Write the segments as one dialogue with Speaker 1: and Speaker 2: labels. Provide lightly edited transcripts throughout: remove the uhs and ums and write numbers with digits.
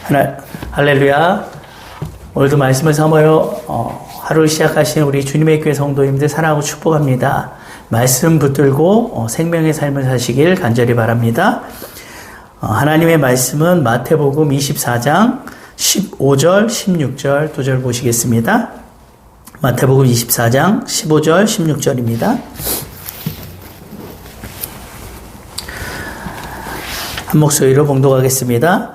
Speaker 1: 할렐루야. 오늘도 말씀을 삼아요. 하루를 시작하신 우리 주님의 교회 성도님들 사랑하고 축복합니다. 말씀 붙들고 생명의 삶을 사시길 간절히 바랍니다. 하나님의 말씀은 마태복음 24장 15절, 16절, 2절 보시겠습니다. 마태복음 24장 15절, 16절입니다. 한 목소리로 봉독하겠습니다.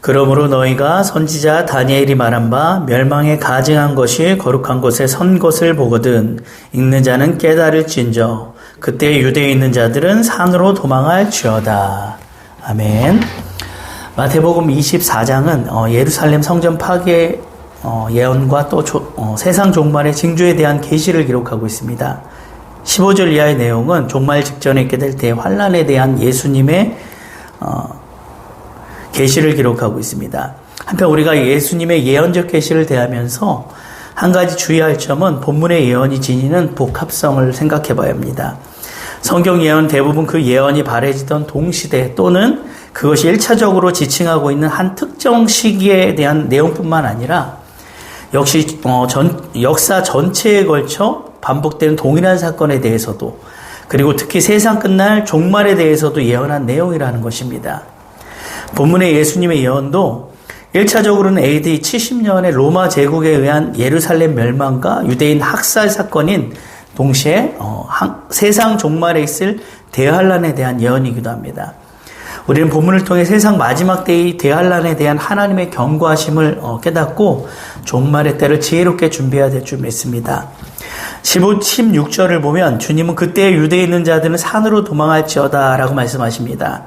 Speaker 1: 그러므로 너희가 선지자 다니엘이 말한 바 멸망에 가증한 것이 거룩한 곳에 선 것을 보거든 읽는 자는 깨달을진저 그때 유대에 있는 자들은 산으로 도망할지어다. 아멘. 마태복음 24장은 예루살렘 성전 파괴 예언과 또 세상 종말의 징조에 대한 계시를 기록하고 있습니다. 15절 이하의 내용은 종말 직전에 있게 될 대환란에 대한 예수님의 계시를 기록하고 있습니다. 한편 우리가 예수님의 예언적 계시를 대하면서 한 가지 주의할 점은 본문의 예언이 지니는 복합성을 생각해 봐야 합니다. 성경 예언 대부분 그 예언이 발해지던 동시대 또는 그것이 1차적으로 지칭하고 있는 한 특정 시기에 대한 내용뿐만 아니라 역시 역사 전체에 걸쳐 반복되는 동일한 사건에 대해서도 그리고 특히 세상 끝날 종말에 대해서도 예언한 내용이라는 것입니다. 본문의 예수님의 예언도 1차적으로는 AD 70년의 로마 제국에 의한 예루살렘 멸망과 유대인 학살 사건인 동시에 세상 종말에 있을 대환란에 대한 예언이기도 합니다. 우리는 본문을 통해 세상 마지막 때의 대환란에 대한 하나님의 경고하심을 깨닫고 종말의 때를 지혜롭게 준비해야 될 줄 믿습니다. 16절을 보면 주님은 그때 유대에 있는 자들은 산으로 도망할지어다 라고 말씀하십니다.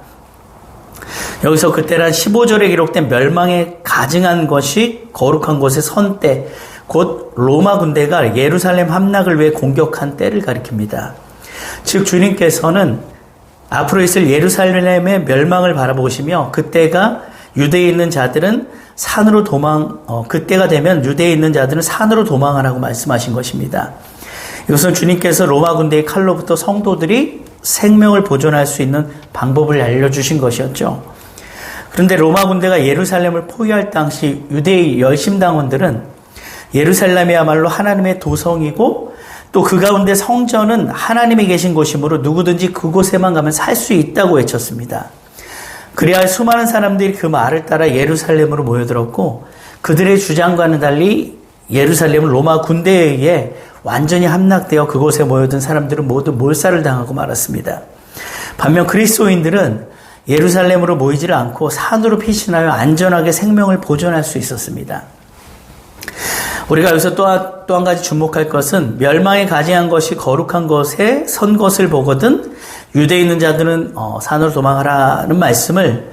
Speaker 1: 여기서 그때란 15절에 기록된 멸망에 가증한 것이 거룩한 곳의 선 때, 곧 로마 군대가 예루살렘 함락을 위해 공격한 때를 가리킵니다. 즉 주님께서는 앞으로 있을 예루살렘의 멸망을 바라보시며 그때가 유대에 있는 자들은 산으로 그때가 되면 유대에 있는 자들은 산으로 도망하라고 말씀하신 것입니다. 이것은 주님께서 로마 군대의 칼로부터 성도들이 생명을 보존할 수 있는 방법을 알려주신 것이었죠. 그런데 로마 군대가 예루살렘을 포위할 당시 유대의 열심당원들은 예루살렘이야말로 하나님의 도성이고 또 그 가운데 성전은 하나님이 계신 곳이므로 누구든지 그곳에만 가면 살 수 있다고 외쳤습니다. 그래야 수많은 사람들이 그 말을 따라 예루살렘으로 모여들었고 그들의 주장과는 달리 예루살렘은 로마 군대에 의해 완전히 함락되어 그곳에 모여든 사람들은 모두 몰살을 당하고 말았습니다. 반면 그리스도인들은 예루살렘으로 모이지를 않고 산으로 피신하여 안전하게 생명을 보존할 수 있었습니다. 우리가 여기서 또 한 가지 주목할 것은 멸망에 가증한 것이 거룩한 것에 선 것을 보거든 유대에 있는 자들은 산으로 도망하라는 말씀을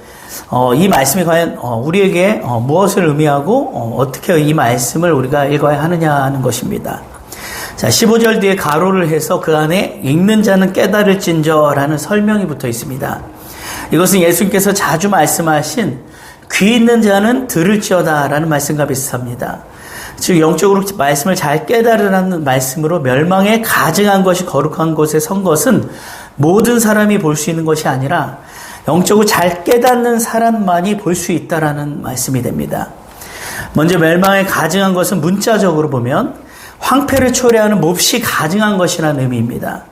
Speaker 1: 이 말씀이 과연 우리에게 무엇을 의미하고 어떻게 이 말씀을 우리가 읽어야 하느냐 하는 것입니다. 자, 15절 뒤에 가로를 해서 그 안에 읽는 자는 깨달을진저라는 설명이 붙어 있습니다. 이것은 예수님께서 자주 말씀하신 귀 있는 자는 들을지어다라는 말씀과 비슷합니다. 즉 영적으로 말씀을 잘 깨달으라는 말씀으로 멸망에 가증한 것이 거룩한 곳에 선 것은 모든 사람이 볼 수 있는 것이 아니라 영적으로 잘 깨닫는 사람만이 볼 수 있다라는 말씀이 됩니다. 먼저 멸망에 가증한 것은 문자적으로 보면 황폐를 초래하는 몹시 가증한 것이라는 의미입니다.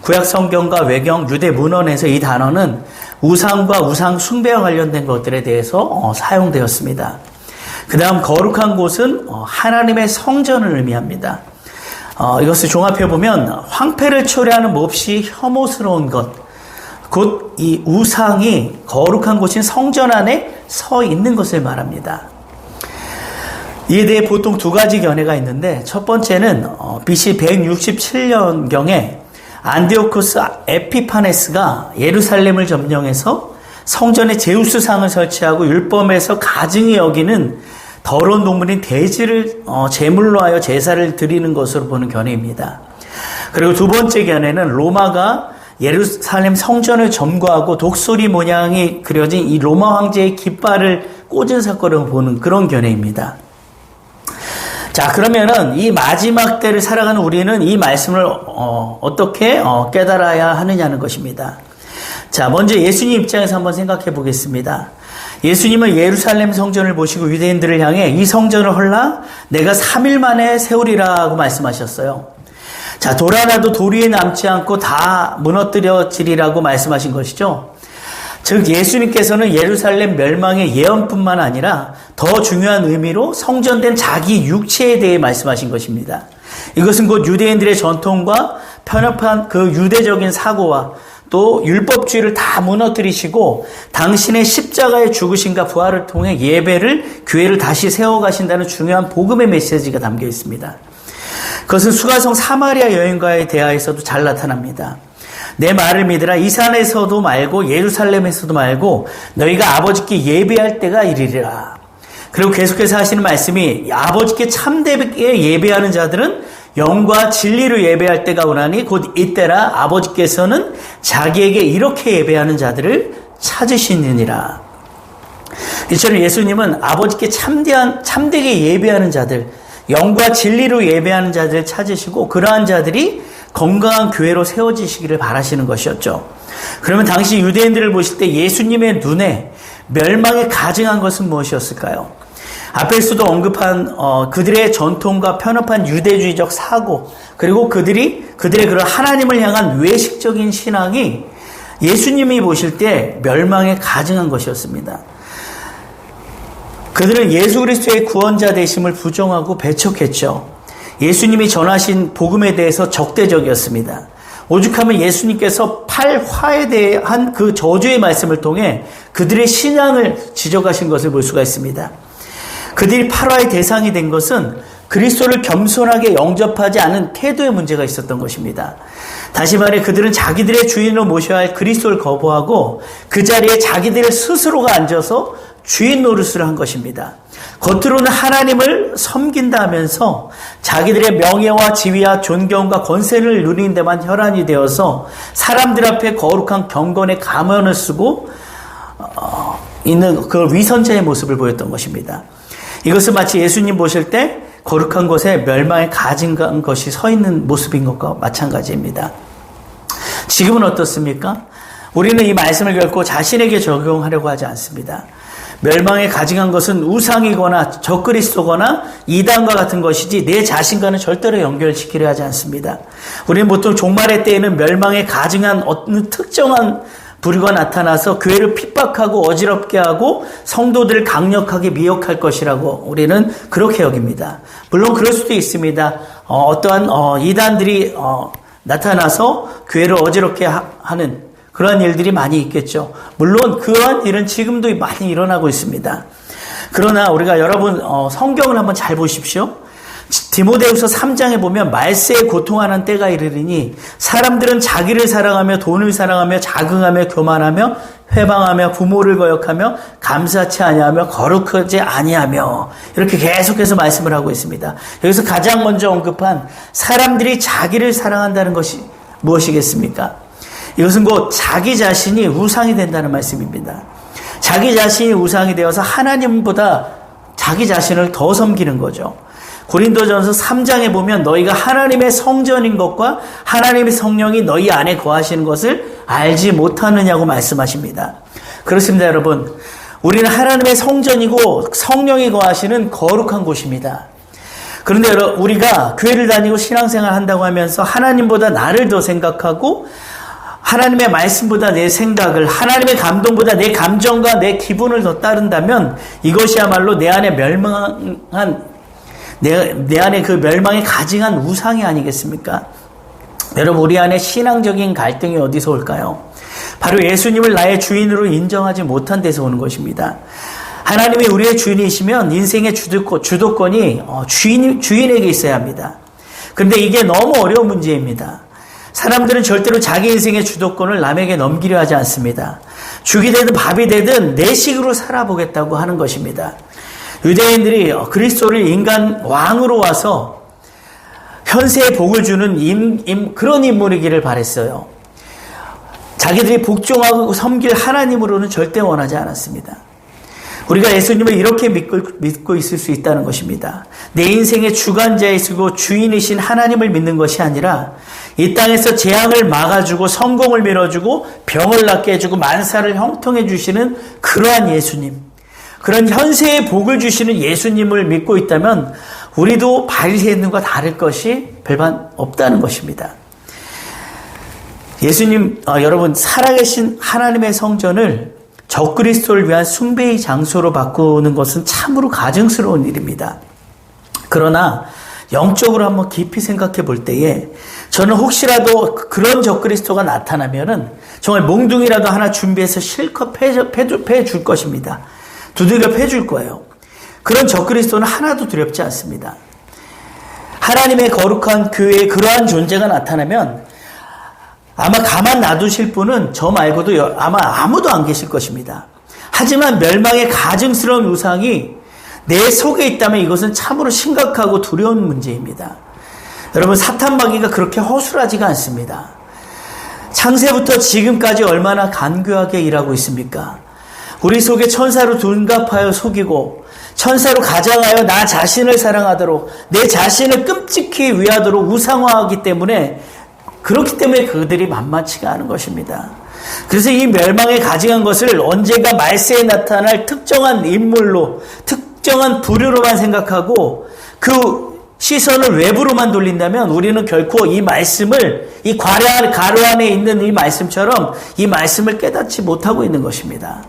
Speaker 1: 구약 성경과 외경 유대 문헌에서 이 단어는 우상과 우상 숭배와 관련된 것들에 대해서 사용되었습니다. 그 다음 거룩한 곳은 하나님의 성전을 의미합니다. 이것을 종합해보면 황폐를 초래하는 몹시 혐오스러운 것, 곧 이 우상이 거룩한 곳인 성전 안에 서 있는 것을 말합니다. 이에 대해 보통 두 가지 견해가 있는데 첫 번째는 BC 167년경에 안디오코스 에피파네스가 예루살렘을 점령해서 성전에 제우스상을 설치하고 율법에서 가증히 여기는 더러운 동물인 돼지를 제물로 하여 제사를 드리는 것으로 보는 견해입니다. 그리고 두 번째 견해는 로마가 예루살렘 성전을 점거하고 독수리 모양이 그려진 이 로마 황제의 깃발을 꽂은 사건으로 보는 그런 견해입니다. 자, 그러면은 이 마지막 때를 살아가는 우리는 이 말씀을 어떻게 깨달아야 하느냐는 것입니다. 자, 먼저 예수님 입장에서 한번 생각해 보겠습니다. 예수님은 예루살렘 성전을 보시고 유대인들을 향해 이 성전을 헐라 내가 3일 만에 세우리라고 말씀하셨어요. 자, 돌 하나도 돌 위에 남지 않고 다 무너뜨려지리라고 말씀하신 것이죠. 즉 예수님께서는 예루살렘 멸망의 예언뿐만 아니라 더 중요한 의미로 성전된 자기 육체에 대해 말씀하신 것입니다. 이것은 곧 유대인들의 전통과 편협한 그 유대적인 사고와 또 율법주의를 다 무너뜨리시고 당신의 십자가의 죽으심과 부활을 통해 예배를, 교회를 다시 세워가신다는 중요한 복음의 메시지가 담겨 있습니다. 그것은 수가성 사마리아 여인과의 대화에서도 잘 나타납니다. 내 말을 믿으라. 이 산에서도 말고 예루살렘에서도 말고 너희가 아버지께 예배할 때가 이르리라. 그리고 계속해서 하시는 말씀이 아버지께 참되게 예배하는 자들은 영과 진리로 예배할 때가 오나니 곧 이때라. 아버지께서는 자기에게 이렇게 예배하는 자들을 찾으시느니라. 이처럼 예수님은 아버지께 참되게 예배하는 자들, 영과 진리로 예배하는 자들을 찾으시고 그러한 자들이 건강한 교회로 세워지시기를 바라시는 것이었죠. 그러면 당시 유대인들을 보실 때 예수님의 눈에 멸망에 가증한 것은 무엇이었을까요? 앞에서도 언급한 그들의 전통과 편협한 유대주의적 사고, 그리고 그들의 그런 하나님을 향한 외식적인 신앙이 예수님이 보실 때 멸망에 가증한 것이었습니다. 그들은 예수 그리스도의 구원자 되심을 부정하고 배척했죠. 예수님이 전하신 복음에 대해서 적대적이었습니다. 오죽하면 예수님께서 팔화에 대한 그 저주의 말씀을 통해 그들의 신앙을 지적하신 것을 볼 수가 있습니다. 그들이 팔화의 대상이 된 것은 그리스도를 겸손하게 영접하지 않은 태도의 문제가 있었던 것입니다. 다시 말해 그들은 자기들의 주인으로 모셔야 할 그리스도를 거부하고 그 자리에 자기들 스스로가 앉아서 주인 노릇을 한 것입니다. 겉으로는 하나님을 섬긴다 하면서 자기들의 명예와 지위와 존경과 권세를 누리는 데만 혈안이 되어서 사람들 앞에 거룩한 경건의 가면을 쓰고 있는 그 위선자의 모습을 보였던 것입니다. 이것은 마치 예수님 보실 때 거룩한 곳에 멸망에 가증한 것이 서 있는 모습인 것과 마찬가지입니다. 지금은 어떻습니까? 우리는 이 말씀을 결코 자신에게 적용하려고 하지 않습니다. 멸망에 가증한 것은 우상이거나 적그리스도거나 이단과 같은 것이지 내 자신과는 절대로 연결시키려 하지 않습니다. 우리는 보통 종말의 때에는 멸망에 가증한 어느 특정한 부류가 나타나서 교회를 핍박하고 어지럽게 하고 성도들을 강력하게 미혹할 것이라고 우리는 그렇게 여깁니다. 물론 그럴 수도 있습니다. 어떠한 이단들이 나타나서 교회를 어지럽게 하는 그러한 일들이 많이 있겠죠. 물론 그러한 일은 지금도 많이 일어나고 있습니다. 그러나 우리가 여러분 성경을 한번 잘 보십시오. 디모데후서 3장에 보면 말세에 고통하는 때가 이르리니 사람들은 자기를 사랑하며 돈을 사랑하며 자긍하며 교만하며 회방하며 부모를 거역하며 감사치 아니하며 거룩하지 아니하며 이렇게 계속해서 말씀을 하고 있습니다. 여기서 가장 먼저 언급한 사람들이 자기를 사랑한다는 것이 무엇이겠습니까? 이것은 곧 자기 자신이 우상이 된다는 말씀입니다. 자기 자신이 우상이 되어서 하나님보다 자기 자신을 더 섬기는 거죠. 고린도전서 3장에 보면 너희가 하나님의 성전인 것과 하나님의 성령이 너희 안에 거하시는 것을 알지 못하느냐고 말씀하십니다. 그렇습니다, 여러분. 우리는 하나님의 성전이고 성령이 거하시는 거룩한 곳입니다. 그런데 우리가 교회를 다니고 신앙생활 한다고 하면서 하나님보다 나를 더 생각하고 하나님의 말씀보다 내 생각을, 하나님의 감동보다 내 감정과 내 기분을 더 따른다면 이것이야말로 내 안에 내 안에 그 멸망에 가증한 우상이 아니겠습니까? 여러분, 우리 안에 신앙적인 갈등이 어디서 올까요? 바로 예수님을 나의 주인으로 인정하지 못한 데서 오는 것입니다. 하나님이 우리의 주인이시면 인생의 주도권이 주인에게 있어야 합니다. 그런데 이게 너무 어려운 문제입니다. 사람들은 절대로 자기 인생의 주도권을 남에게 넘기려 하지 않습니다. 죽이 되든 밥이 되든 내 식으로 살아보겠다고 하는 것입니다. 유대인들이 그리스도를 인간 왕으로 와서 현세의 복을 주는 그런 인물이기를 바랬어요. 자기들이 복종하고 섬길 하나님으로는 절대 원하지 않았습니다. 우리가 예수님을 이렇게 믿고 있을 수 있다는 것입니다. 내 인생의 주관자이시고 주인이신 하나님을 믿는 것이 아니라 이 땅에서 재앙을 막아주고 성공을 밀어주고 병을 낫게 해주고 만사를 형통해 주시는 그러한 예수님, 그런 현세의 복을 주시는 예수님을 믿고 있다면 우리도 바리새인들과 다를 것이 별반 없다는 것입니다. 예수님, 여러분, 살아계신 하나님의 성전을 적그리스도를 위한 숭배의 장소로 바꾸는 것은 참으로 가증스러운 일입니다. 그러나 영적으로 한번 깊이 생각해 볼 때에 저는 혹시라도 그런 적그리스도가 나타나면은 정말 몽둥이라도 하나 준비해서 실컷 패줄 것입니다. 두들겨 패줄 거예요. 그런 적그리스도는 하나도 두렵지 않습니다. 하나님의 거룩한 교회에 그러한 존재가 나타나면 아마 가만 놔두실 분은 저 말고도 아마 아무도 안 계실 것입니다. 하지만 멸망의 가증스러운 우상이 내 속에 있다면 이것은 참으로 심각하고 두려운 문제입니다. 여러분, 사탄 마귀가 그렇게 허술하지가 않습니다. 창세부터 지금까지 얼마나 간교하게 일하고 있습니까? 우리 속에 천사로 둔갑하여 속이고 천사로 가장하여 나 자신을 사랑하도록 내 자신을 끔찍히 위하도록 우상화하기 때문에 그렇기 때문에 그들이 만만치가 않은 것입니다. 그래서 이 멸망에 가증한 것을 언젠가 말세에 나타날 특정한 인물로 특정한 부류로만 생각하고 그 시선을 외부로만 돌린다면 우리는 결코 이 말씀을 이 가로 안에 있는 이 말씀처럼 이 말씀을 깨닫지 못하고 있는 것입니다.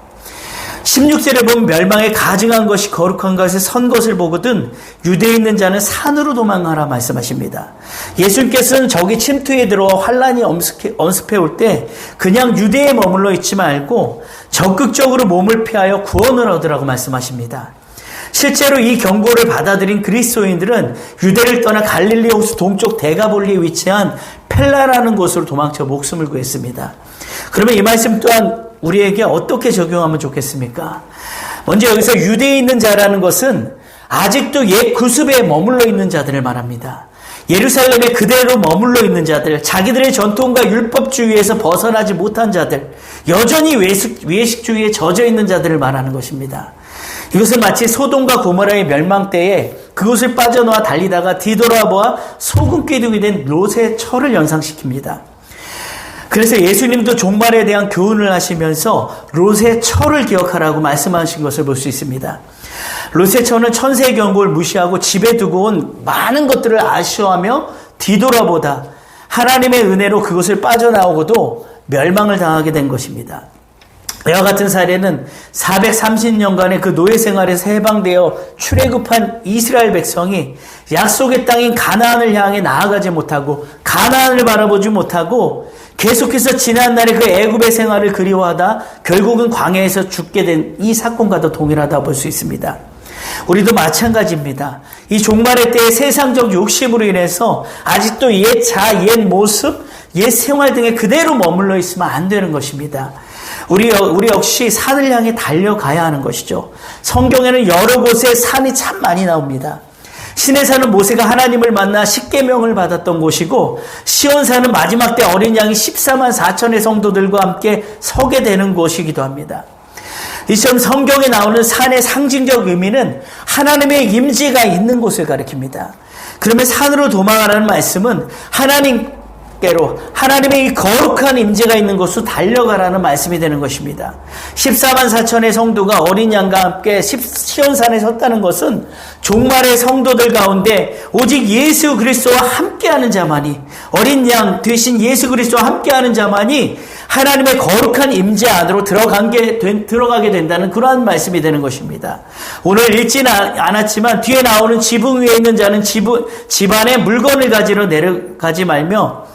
Speaker 1: 16절에 보면 멸망에 가증한 것이 거룩한 것에 선 것을 보거든 유대에 있는 자는 산으로 도망하라 말씀하십니다. 예수님께서는 적이 침투에 들어와 환란이 엄습해 올 때 그냥 유대에 머물러 있지 말고 적극적으로 몸을 피하여 구원을 얻으라고 말씀하십니다. 실제로 이 경고를 받아들인 그리스도인들은 유대를 떠나 갈릴리 호수 동쪽 데가볼리에 위치한 펠라라는 곳으로 도망쳐 목숨을 구했습니다. 그러면 이 말씀 또한 우리에게 어떻게 적용하면 좋겠습니까? 먼저 여기서 유대에 있는 자라는 것은 아직도 옛 구습에 머물러 있는 자들을 말합니다. 예루살렘에 그대로 머물러 있는 자들, 자기들의 전통과 율법주의에서 벗어나지 못한 자들, 여전히 외식주의에 젖어 있는 자들을 말하는 것입니다. 이것은 마치 소돔과 고모라의 멸망 때에 그곳을 빠져나와 달리다가 뒤돌아보아 소금기둥이 된 롯의 철을 연상시킵니다. 그래서 예수님도 종말에 대한 교훈을 하시면서 롯의 철을 기억하라고 말씀하신 것을 볼 수 있습니다. 롯의 철은 천세의 경고를 무시하고 집에 두고 온 많은 것들을 아쉬워하며 뒤돌아보다 하나님의 은혜로 그것을 빠져나오고도 멸망을 당하게 된 것입니다. 이와 같은 사례는 430년간의 그 노예 생활에서 해방되어 출애굽한 이스라엘 백성이 약속의 땅인 가나안을 향해 나아가지 못하고 가나안을 바라보지 못하고 계속해서 지난날의 그 애굽의 생활을 그리워하다 결국은 광야에서 죽게 된 이 사건과도 동일하다고 볼 수 있습니다. 우리도 마찬가지입니다. 이 종말의 때의 세상적 욕심으로 인해서 아직도 옛 자, 옛 모습, 옛 생활 등에 그대로 머물러 있으면 안 되는 것입니다. 우리 역시 산을 향해 달려가야 하는 것이죠. 성경에는 여러 곳에 산이 참 많이 나옵니다. 시내산은 모세가 하나님을 만나 십계명을 받았던 곳이고 시온산은 마지막 때 어린 양이 14만 4천의 성도들과 함께 서게 되는 곳이기도 합니다. 이처럼 성경에 나오는 산의 상징적 의미는 하나님의 임재가 있는 곳을 가리킵니다. 그러면 산으로 도망하라는 말씀은 하나님의 이 거룩한 임재가 있는 곳으로 달려가라는 말씀이 되는 것입니다. 14만 4천의 성도가 어린 양과 함께 시온산에 섰다는 것은 종말의 성도들 가운데 오직 예수 그리스도와 함께하는 자만이, 어린 양 되신 예수 그리스도와 함께하는 자만이 하나님의 거룩한 임재 안으로 들어가게 된다는 그러한 말씀이 되는 것입니다. 오늘 읽지는 않았지만 뒤에 나오는 지붕 위에 있는 자는 집안에 물건을 가지러 내려가지 말며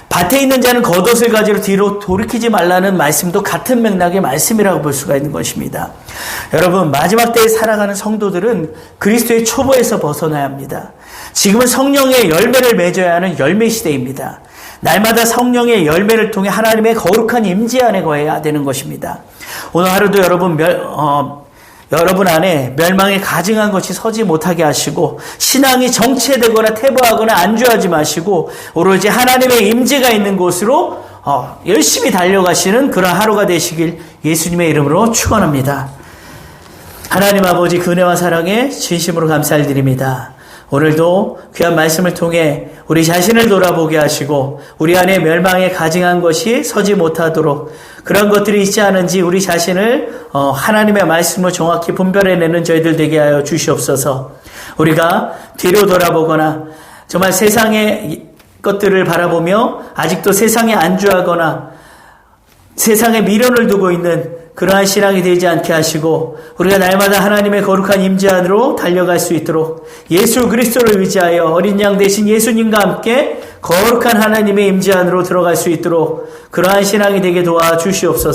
Speaker 1: 밭에 있는 자는 겉옷을 가지러 뒤로 돌이키지 말라는 말씀도 같은 맥락의 말씀이라고 볼 수가 있는 것입니다. 여러분, 마지막 때에 살아가는 성도들은 그리스도의 초보에서 벗어나야 합니다. 지금은 성령의 열매를 맺어야 하는 열매 시대입니다. 날마다 성령의 열매를 통해 하나님의 거룩한 임재 안에 거해야 되는 것입니다. 오늘 하루도 여러분 안에 멸망에 가증한 것이 서지 못하게 하시고 신앙이 정체되거나 퇴보하거나 안주하지 마시고 오로지 하나님의 임재가 있는 곳으로 열심히 달려가시는 그런 하루가 되시길 예수님의 이름으로 축원합니다. 하나님 아버지, 그 은혜와 사랑에 진심으로 감사를 드립니다. 오늘도 귀한 말씀을 통해 우리 자신을 돌아보게 하시고 우리 안에 멸망에 가증한 것이 서지 못하도록 그런 것들이 있지 않은지 우리 자신을 하나님의 말씀으로 정확히 분별해내는 저희들 되게 하여 주시옵소서. 우리가 뒤로 돌아보거나 정말 세상의 것들을 바라보며 아직도 세상에 안주하거나 세상에 미련을 두고 있는 그러한 신앙이 되지 않게 하시고 우리가 날마다 하나님의 거룩한 임재 안으로 달려갈 수 있도록 예수 그리스도를 의지하여 어린 양 대신 예수님과 함께 거룩한 하나님의 임재 안으로 들어갈 수 있도록 그러한 신앙이 되게 도와주시옵소서.